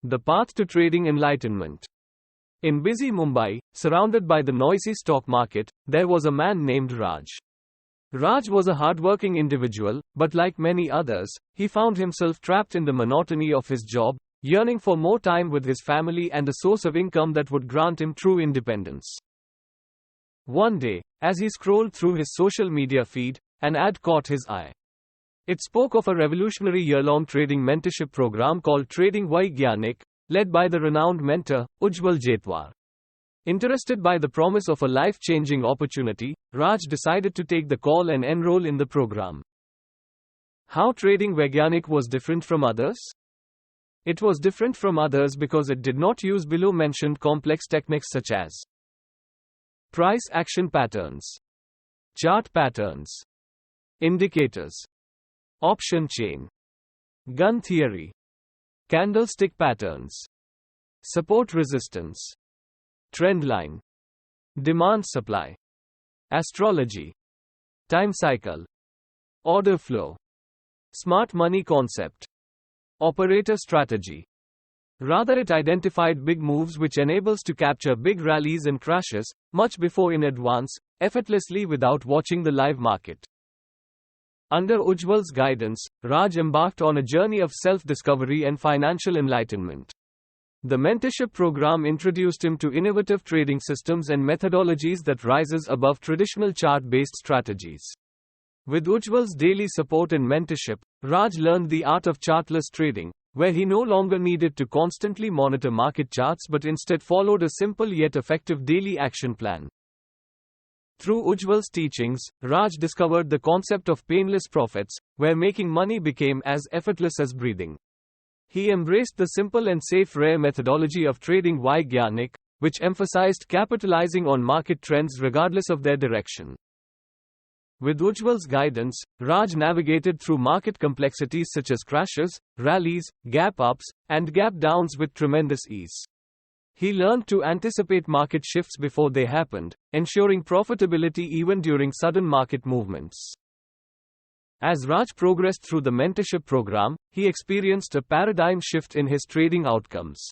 The Path to Trading Enlightenment. In busy Mumbai, surrounded by the noisy stock market, there was a man named Raj. Raj was a hardworking individual, but like many others, he found himself trapped in the monotony of his job, yearning for more time with his family and a source of income that would grant him true independence. One day, as he scrolled through his social media feed, an ad caught his eye. It spoke of a revolutionary year-long trading mentorship program called Trading Vaigyaanik, led by the renowned mentor, Ujjwal Jaitwar. Interested by the promise of a life-changing opportunity, Raj decided to take the call and enroll in the program. How Trading Vaigyaanik was different from others? It was different from others because it did not use below-mentioned complex techniques such as price action patterns, chart patterns, indicators, option chain, gun theory, candlestick patterns, support resistance, trend line, demand supply, astrology, time cycle, order flow, smart money concept, operator strategy. Rather, it identified big moves which enables to capture big rallies and crashes, much before in advance, effortlessly without watching the live market. Under Ujjwal's guidance, Raj embarked on a journey of self-discovery and financial enlightenment. The mentorship program introduced him to innovative trading systems and methodologies that rises above traditional chart-based strategies. With Ujjwal's daily support and mentorship, Raj learned the art of chartless trading, where he no longer needed to constantly monitor market charts but instead followed a simple yet effective daily action plan. Through Ujjwal's teachings, Raj discovered the concept of painless profits, where making money became as effortless as breathing. He embraced the simple and safe rare methodology of trading Vaigyaanik, which emphasized capitalizing on market trends regardless of their direction. With Ujjwal's guidance, Raj navigated through market complexities such as crashes, rallies, gap ups, and gap downs with tremendous ease. He learned to anticipate market shifts before they happened, ensuring profitability even during sudden market movements. As Raj progressed through the mentorship program, he experienced a paradigm shift in his trading outcomes.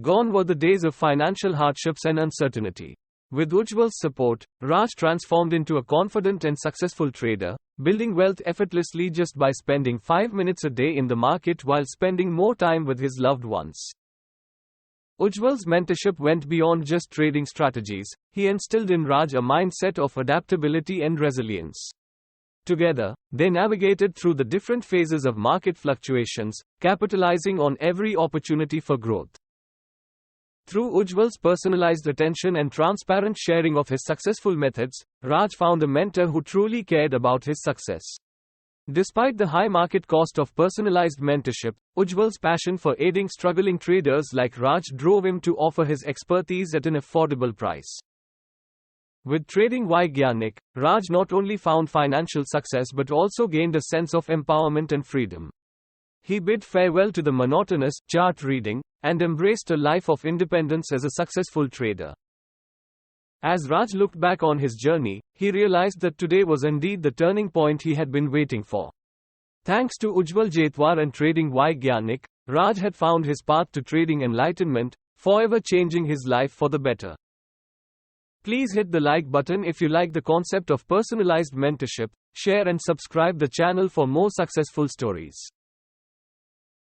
Gone were the days of financial hardships and uncertainty. With Ujjwal's support, Raj transformed into a confident and successful trader, building wealth effortlessly just by spending 5 minutes a day in the market while spending more time with his loved ones. Ujjwal's mentorship went beyond just trading strategies. He instilled in Raj a mindset of adaptability and resilience. Together, they navigated through the different phases of market fluctuations, capitalizing on every opportunity for growth. Through Ujjwal's personalized attention and transparent sharing of his successful methods, Raj found a mentor who truly cared about his success. Despite the high market cost of personalized mentorship, Ujjwal's passion for aiding struggling traders like Raj drove him to offer his expertise at an affordable price. With Trading Vaigyaanik, Raj not only found financial success but also gained a sense of empowerment and freedom. He bid farewell to the monotonous chart reading and embraced a life of independence as a successful trader. As Raj looked back on his journey, he realized that today was indeed the turning point he had been waiting for. Thanks to Ujjwal Jaitwar and Trading Vaigyaanik, Raj had found his path to trading enlightenment, forever changing his life for the better. Please hit the like button if you like the concept of personalized mentorship, share and subscribe the channel for more successful stories.